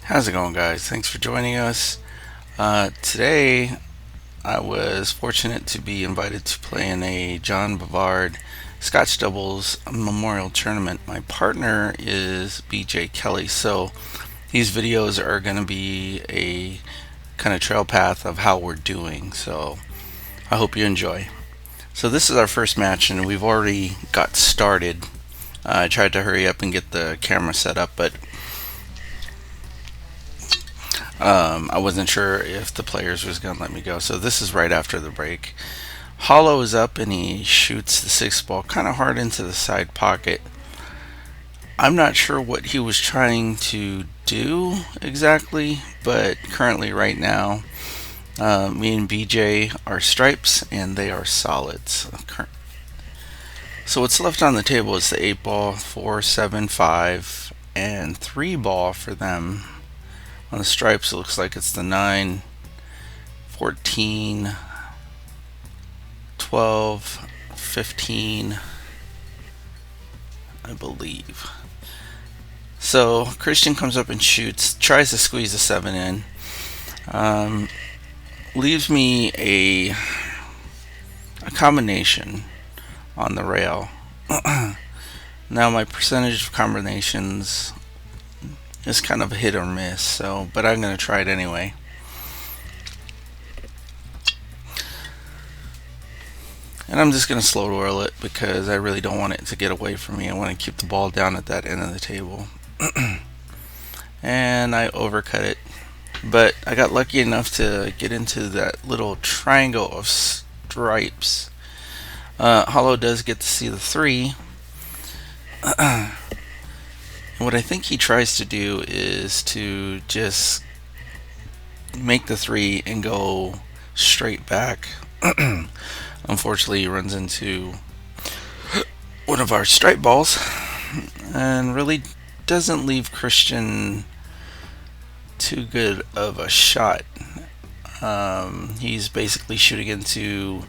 How's it going, guys? Thanks for joining us. Today, I was fortunate to be invited to play in a John Bavard Scotch Doubles Memorial Tournament. My partner is BJ Kelly, so these videos are going to be a kind of trail path of how we're doing. So I hope you enjoy. So this is our first match, and we've already got started. I tried to hurry up and get the camera set up, but I wasn't sure if the players was going to let me go. So this is right after the break. Hollow is up and he shoots the sixth ball kind of hard into the side pocket. I'm not sure what he was trying to do exactly, but currently right now, me and BJ are stripes and they are solids. So what's left on the table is the 8 ball, 4, 7, 5, and 3 ball for them. On the stripes, it looks like it's the 9, 14, 12, 15, I believe. So Christian comes up and shoots, tries to squeeze a 7 in. Leaves me a combination on the rail. Now my percentage of combinations is kind of a hit or miss, so but I'm going to try it anyway. And I'm just going to slow roll it because I really don't want it to get away from me. I want to keep the ball down at that end of the table. And I overcut it. But I got lucky enough to get into that little triangle of stripes. Hollow does get to see the 3. What I think he tries to do is to just make the 3 and go straight back. Unfortunately, he runs into one of our stripe balls and really doesn't leave Christian too good of a shot. He's basically shooting into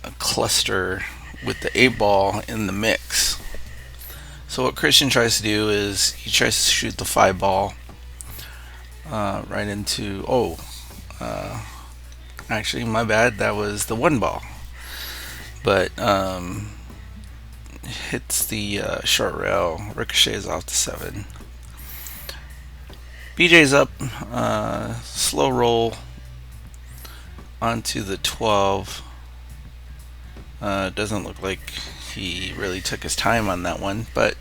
a cluster with the 8 ball in the mix. So what Christian tries to do is he tries to shoot the 5 ball right into actually my bad, that was the 1 ball, but hits the short rail, ricochets off the 7. BJ's up, slow roll onto the 12. Doesn't look like he really took his time on that one, but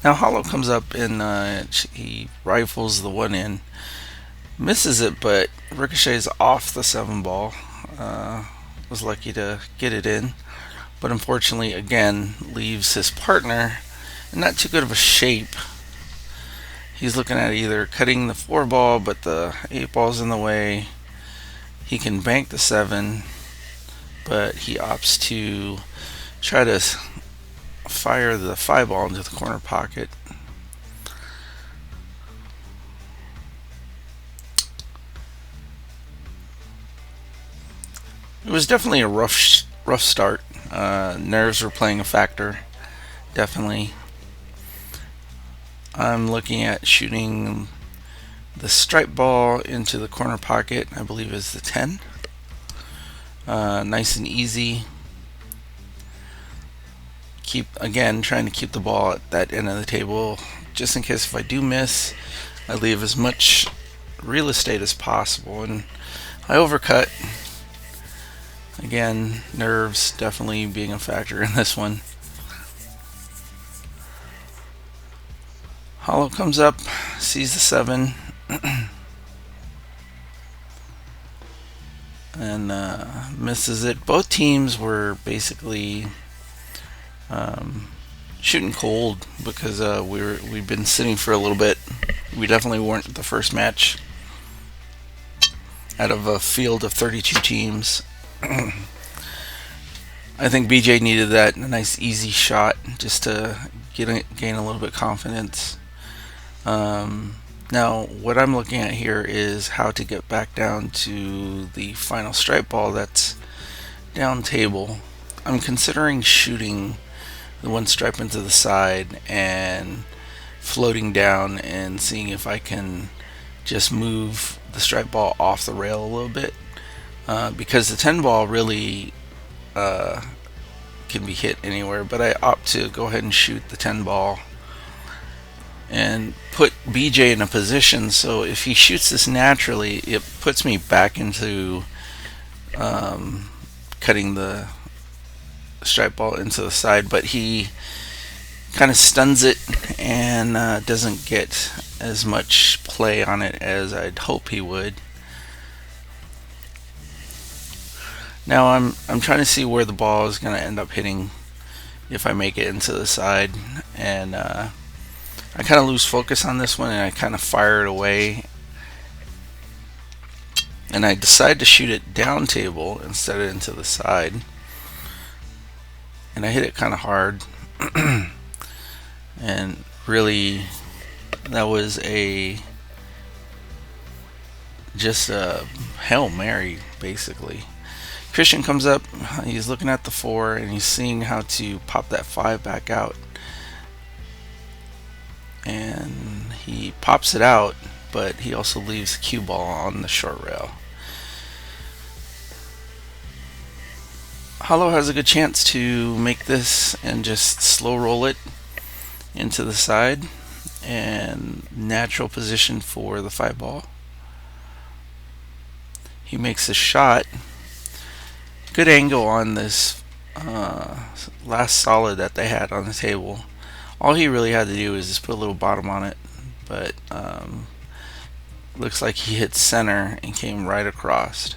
now Hollow comes up and he rifles the 1 in, misses it, but ricochets off the 7 ball. Was lucky to get it in, but unfortunately again leaves his partner in not too good of a shape. He's looking at either cutting the 4 ball, but the 8 ball's in the way. He can bank the 7, but he opts to try to fire the 5 ball into the corner pocket. It was definitely a rough start. Nerves were playing a factor, definitely. I'm looking at shooting the stripe ball into the corner pocket, I believe is the 10. Nice and easy. Trying to keep the ball at that end of the table, just in case if I do miss, I leave as much real estate as possible. And I overcut. Again, nerves definitely being a factor in this one. Hollow comes up, sees the 7, and misses it. Both teams were basically shooting cold because we've been sitting for a little bit. We definitely weren't the first match out of a field of 32 teams. I think BJ needed that, a nice easy shot just to gain a little bit of confidence. Now what I'm looking at here is how to get back down to the final stripe ball that's down table. I'm considering shooting the one stripe into the side and floating down and seeing if I can just move the stripe ball off the rail a little bit, because the 10 ball really can be hit anywhere, but I opt to go ahead and shoot the 10 ball and put BJ in a position so if he shoots this naturally, it puts me back into cutting the stripe ball into the side, but he kind of stuns it and doesn't get as much play on it as I'd hope he would. Now I'm trying to see where the ball is going to end up hitting if I make it into the side, and I kind of lose focus on this one and I kind of fire it away, and I decide to shoot it down table instead of into the side, and I hit it kind of hard. And really, that was just a Hail Mary, basically. Christian comes up, he's looking at the 4 and he's seeing how to pop that 5 back out, and he pops it out, but he also leaves the cue ball on the short rail. Hollow has a good chance to make this and just slow roll it into the side and natural position for the 5 ball. He makes a shot. Good angle on this last solid that they had on the table. All he really had to do is just put a little bottom on it, but looks like he hit center and came right across.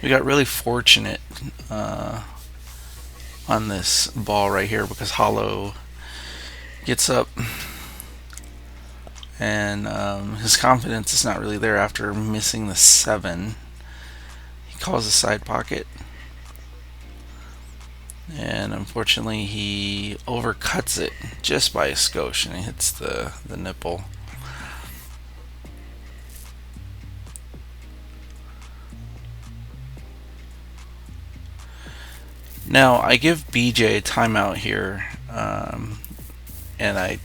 We got really fortunate on this ball right here because Hollow gets up and his confidence is not really there after missing the 7. He calls a side pocket, and unfortunately he overcuts it just by a skosh and he hits the nipple. Now I give BJ a timeout here, and I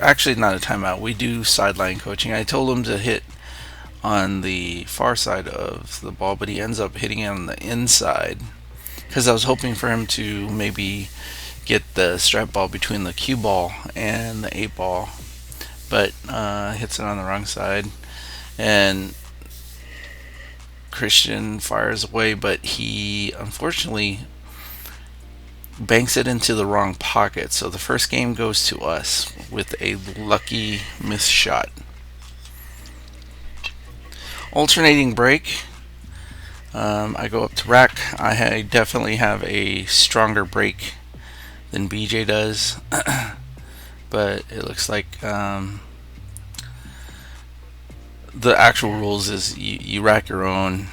actually not a timeout. We do sideline coaching. I told him to hit on the far side of the ball, but he ends up hitting it on the inside because I was hoping for him to maybe get the stripe ball between the cue ball and the 8 ball, but hits it on the wrong side, and Christian fires away, but he unfortunately banks it into the wrong pocket. So the first game goes to us with a lucky miss shot. Alternating break. I go up to rack. I definitely have a stronger break than BJ does, but it looks like the actual rules is you rack your own,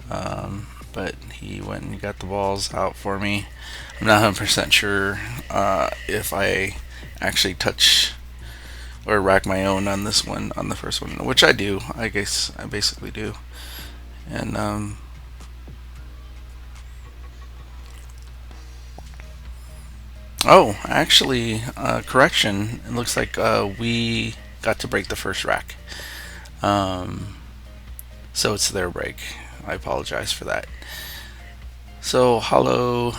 but he went and got the balls out for me. I'm not 100% sure if I actually touch or rack my own on this one, on the first one, which I do. I guess I basically do. And oh, actually, correction. It looks like we got to break the first rack. So it's their break. I apologize for that. So Hollow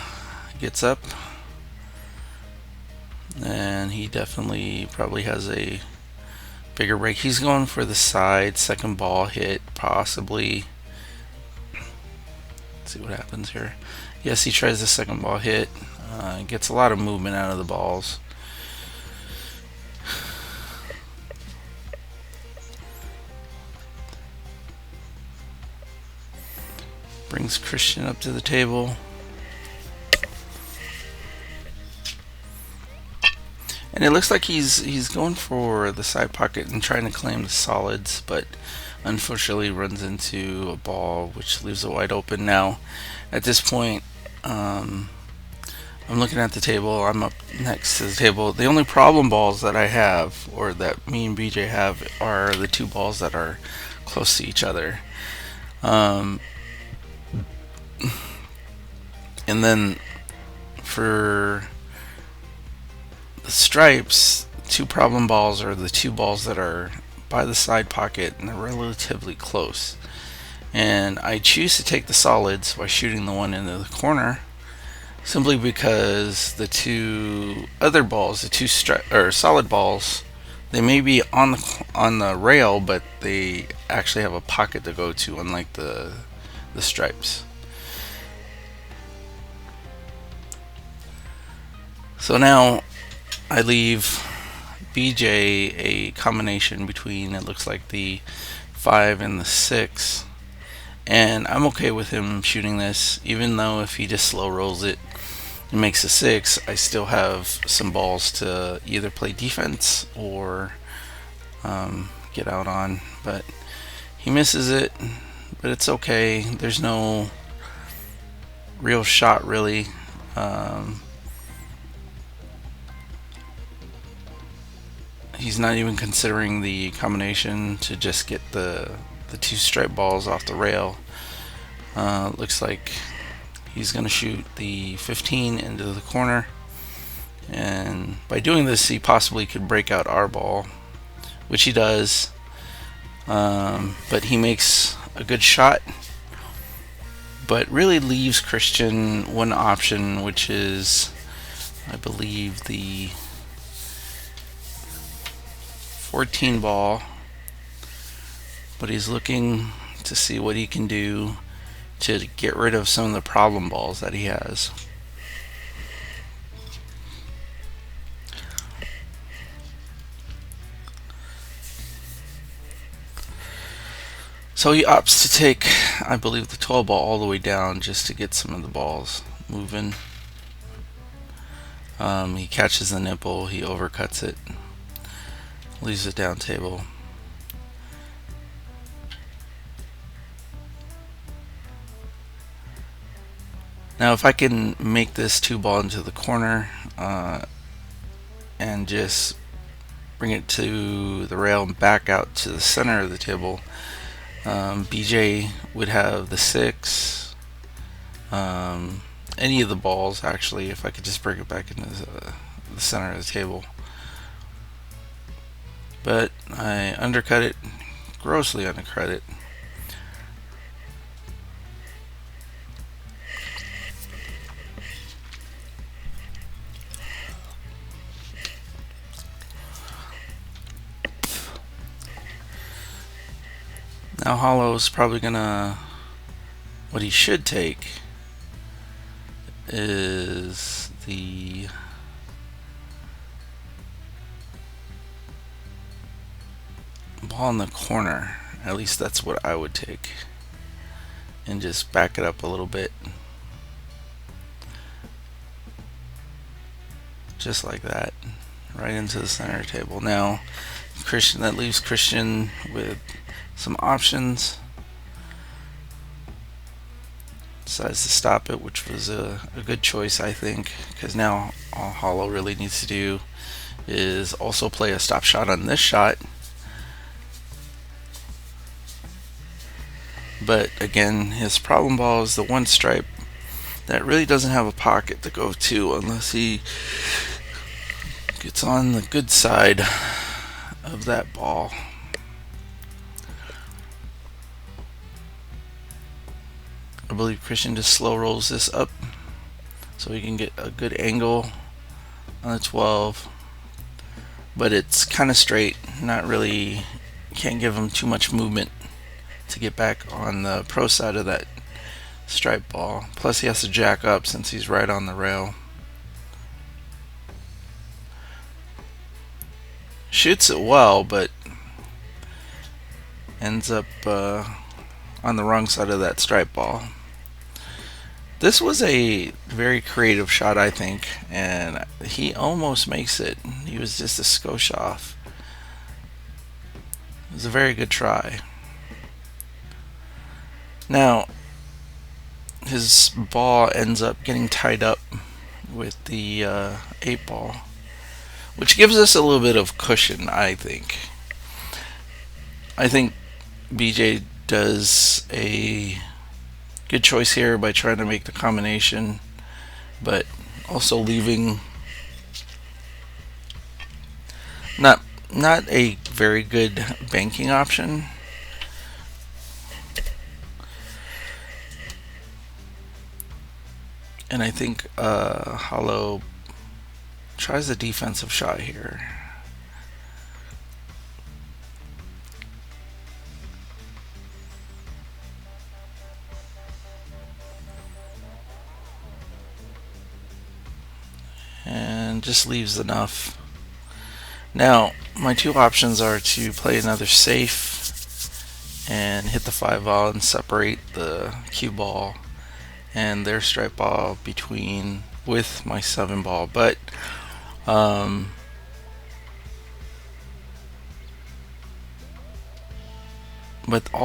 gets up, and he definitely probably has a bigger break. He's going for the side, second ball hit, possibly. Let's see what happens here. Yes, he tries the second ball hit. Gets a lot of movement out of the balls. Brings Christian up to the table. And it looks like he's going for the side pocket and trying to claim the solids, but unfortunately runs into a ball which leaves it wide open. Now, at this point, I'm looking at the table. I'm up next to the table. The only problem balls that I have, or that me and BJ have, are the 2 balls that are close to each other. Um, and then for the stripes, two problem balls are the two balls that are by the side pocket and they're relatively close. And I choose to take the solids by shooting the one into the corner, simply because the two other balls, the two solid balls, they may be on the rail, but they actually have a pocket to go to, unlike the stripes. So now I leave BJ a combination between, it looks like, the 5 and the 6. And I'm okay with him shooting this, even though if he just slow rolls it and makes a 6, I still have some balls to either play defense or get out on. But he misses it, but it's okay. There's no real shot, really. He's not even considering the combination to just get the two stripe balls off the rail. Looks like he's going to shoot the 15 into the corner, and by doing this he possibly could break out our ball, which he does. But he makes a good shot, but really leaves Christian one option, which is, I believe, the 14 ball, but he's looking to see what he can do to get rid of some of the problem balls that he has. So he opts to take, I believe, the 12 ball all the way down just to get some of the balls moving. He catches the nipple, he overcuts it, leaves it down table. Now if I can make this 2 ball into the corner and just bring it to the rail and back out to the center of the table, BJ would have the 6, any of the balls actually, if I could just bring it back into the center of the table. But I undercut it, grossly undercut it. Now Hollow's probably gonna, what he should take is the ball in the corner. At least that's what I would take, and just back it up a little bit, just like that, right into the center table. Now Christian, that leaves Christian with some options. Decides to stop it, which was a good choice, I think, because now all Hollow really needs to do is also play a stop shot on this shot. But again, his problem ball is the one stripe that really doesn't have a pocket to go to unless he gets on the good side of that ball. I believe Christian just slow rolls this up so he can get a good angle on the 12, but it's kind of straight, not really, can't give him too much movement to get back on the pro side of that stripe ball. Plus he has to jack up since he's right on the rail. Shoots it well, but ends up on the wrong side of that stripe ball. This was a very creative shot, I think, and he almost makes it. He was just a skosh off. It was a very good try. Now, his ball ends up getting tied up with the 8 ball, which gives us a little bit of cushion, I think. I think BJ does a good choice here by trying to make the combination, but also leaving not a very good banking option. And I think Halo tries a defensive shot here. And just leaves enough. Now, my two options are to play another safe and hit the 5-ball and separate the cue ball and their stripe ball between with my 7-ball, but all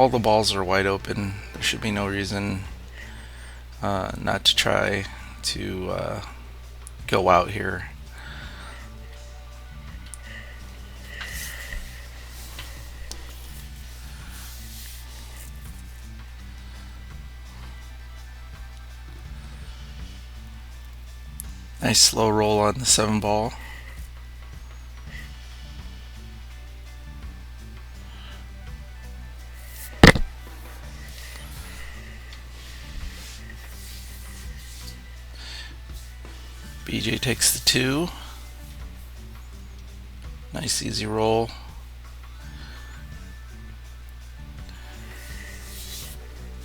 the balls are wide open. There should be no reason not to try to go out here. Nice slow roll on the 7-ball. BJ takes the 2. Nice easy roll.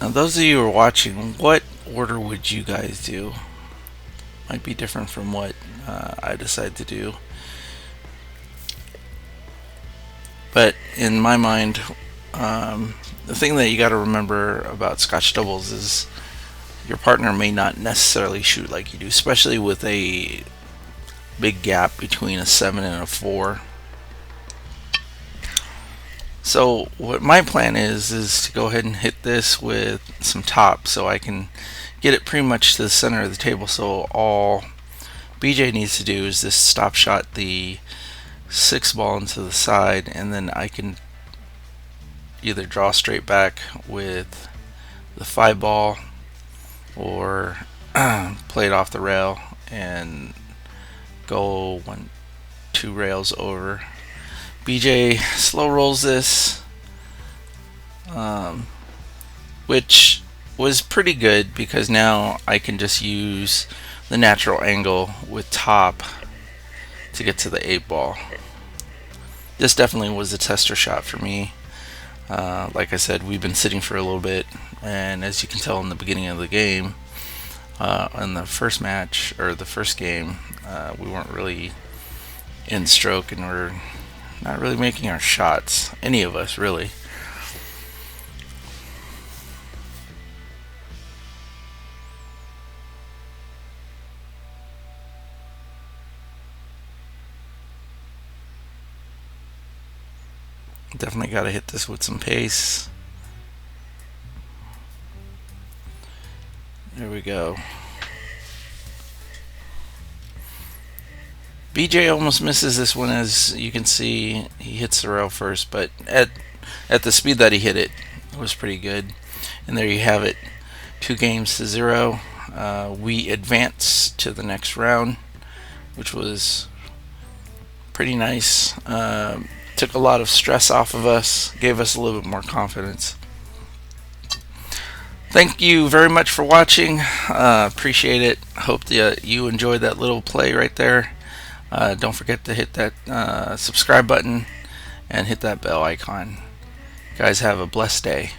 Now those of you who are watching, what order would you guys do? Might be different from what I decide to do. But in my mind, the thing that you got to remember about Scotch doubles is your partner may not necessarily shoot like you do, especially with a big gap between a 7 and a 4. So what my plan is to go ahead and hit this with some top so I can get it pretty much to the center of the table. So all BJ needs to do is just stop shot the 6-ball into the side, and then I can either draw straight back with the 5-ball or play it off the rail and go 2 rails over. BJ slow rolls this, which was pretty good because now I can just use the natural angle with top to get to the 8-ball. This definitely was a tester shot for me. Like I said, we've been sitting for a little bit, and as you can tell in the beginning of the game, in the first match or the first game, we weren't really in stroke and we're not really making our shots, any of us really. Definitely got to hit this with some pace. There we go. BJ almost misses this one. As you can see, he hits the rail first, but at the speed that he hit it, it was pretty good. And there you have it, 2-0. We advance to the next round, which was pretty nice. Took a lot of stress off of us, gave us a little bit more confidence. Thank you very much for watching. Appreciate it. Hope that you enjoyed that little play right there. Don't forget to hit that subscribe button and hit that bell icon. Guys, have a blessed day.